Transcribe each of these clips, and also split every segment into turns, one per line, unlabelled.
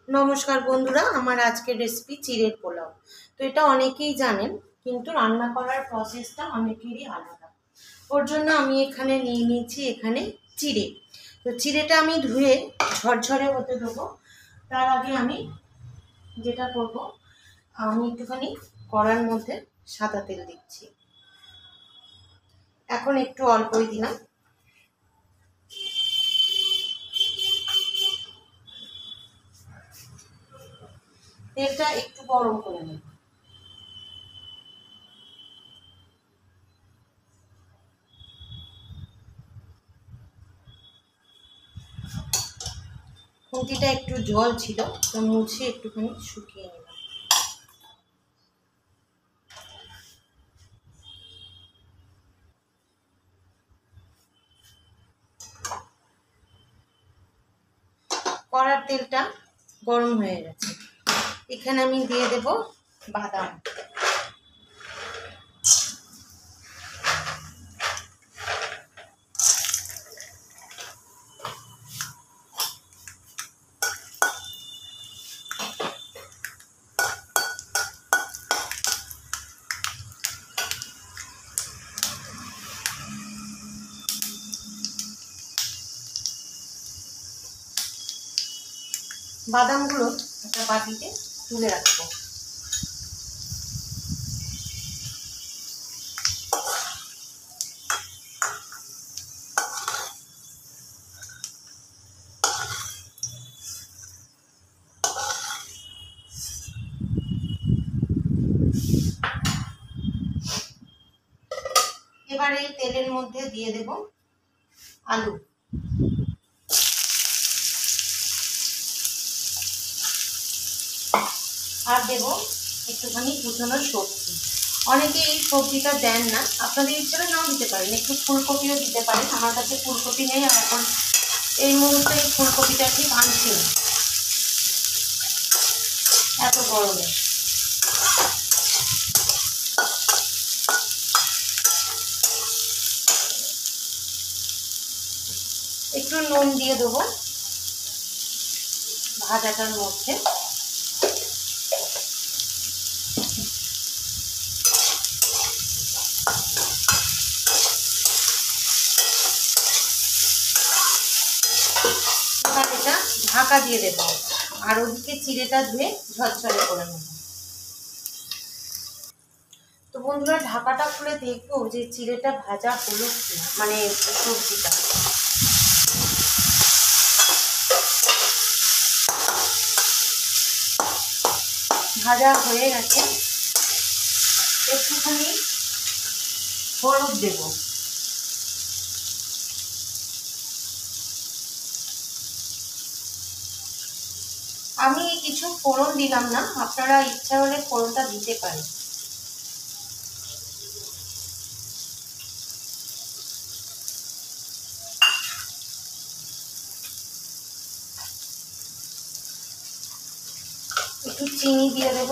নমস্কার বন্ধুরা, আমার আজকের রেসিপি চিড়ের পোলাও। তো এটা অনেকেই জানেন, কিন্তু রান্না করার প্রসেসটা অনেকেরই আলাদা। ওর জন্য আমি এখানে নিয়ে নিয়েছি চিড়ে। তো চিড়েটা আমি ধুয়ে ঝরঝরে হতে দেবো। তার আগে আমি যেটা করব, আমি একটুখানি কড়ার মধ্যে সাদা তেল দিচ্ছি। এখন একটু অল্পই দিলাম। তেলটা একটু গরম করে নেব। খুন্তিটা একটু জল ছিল, তো মুছে একটুখানি শুকিয়ে নিলাম। কড়ার তেলটা গরম হয়ে গেছে, এখানে আমি দিয়ে দেব বাদাম। বাদামগুলো একটা বাটিতে তুলে রাখবো। এবার এই তেলের মধ্যে দিয়ে দেব আলু। আর দেব একটুখানি কুচনো সবজি। অনেকে এই সবজিটা দেন না, আপনাদের ইচ্ছা নাও দিতে পারেন, একটু ফুলকপিও দিতে পারেন। আমার কাছে ফুলকপি নেই, আর এখন এই মুহূর্তে এই ফুলকপিটা ঠিক আনছি না, এত গরমে। একটু নুন দিয়ে দেবো ভাজাটার মধ্যে। এবার এটা ঢাকা দিয়ে দেবো, আর ওদিকে চিড়েটা ধুয়ে ঝরঝরে করে নেব। তো বন্ধুরা, ঢাকাটা খুলে দেখবো যে চিড়েটা ভাজা হলো কিনা, মানে সবজিটা। ভাজা হয়ে গেছে, একটুখানি হলুদ দেব। আমি কিছু ফোড়ন দিলাম না, আপনারা ইচ্ছা হলে ফোড়নটা দিতে পারেন। একটু চিনি দিয়ে দেব।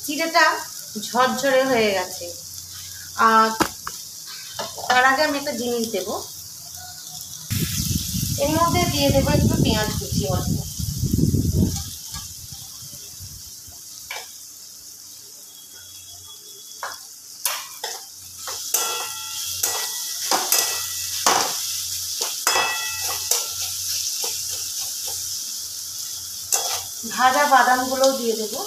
চিড়েটা ঝরঝরে হয়ে গেছে, আর তার আগে আমি একটা জিনিস দেব। এর মধ্যে দিয়ে দেবো একটু পেঁয়াজ কুচি অল্প। ভাজা বাদামগুলোও দিয়ে দেবো।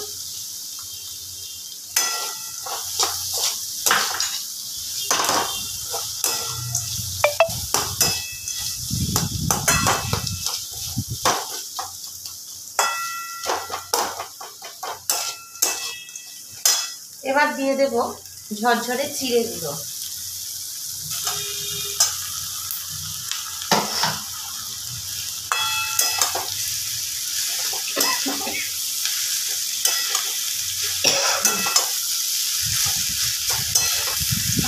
এবার দিয়ে দেব ঝরঝরে চিড়েগুলো।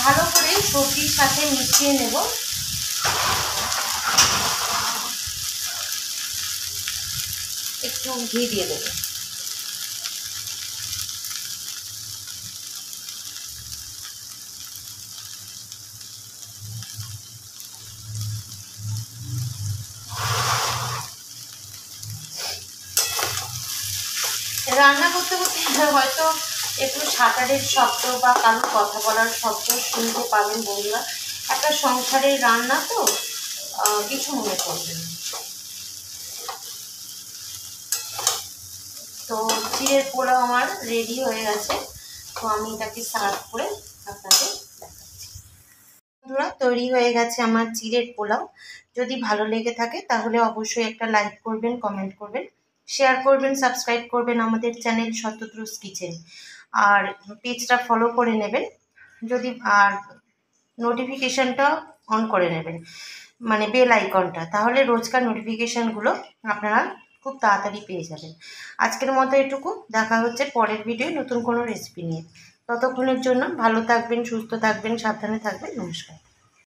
ভালো করে সবজির সাথে মিশিয়ে নেব। একটু ঘি দিয়ে দেবো। রান্না করতে করতে হয়তো একটু শাটারের শব্দ বা কারোর কথা বলার শব্দ শুনতে পাবেন বন্ধুরা। একটা সংসারের রান্না তো কিছু মনে করবেন না। তো চিড়ের পোলাও আমার রেডি হয়ে গেছে। তো আমি এটাকে সার্ভ করে আপনাকে দেখাচ্ছি। বন্ধুরা, তৈরি হয়ে গেছে আমার চিড়ের পোলাও। যদি ভালো লেগে থাকে তাহলে অবশ্যই একটা লাইক করবেন, কমেন্ট করবেন, শেয়ার করবেন, সাবস্ক্রাইব করবেন আমাদের চ্যানেল শতদ্রুস কিচেন। আর পেজটা ফলো করে নেবেন যদি, আর নোটিফিকেশনটা অন করে নেবেন, মানে বেল আইকনটা, তাহলে রোজকার নোটিফিকেশানগুলো আপনারা খুব তাড়াতাড়ি পেয়ে যাবেন। আজকের মতো এটুকু, দেখা হচ্ছে পরের ভিডিও নতুন কোনো রেসিপি নিয়ে। ততক্ষণের জন্য ভালো থাকবেন, সুস্থ থাকবেন, সাবধানে থাকবেন। নমস্কার।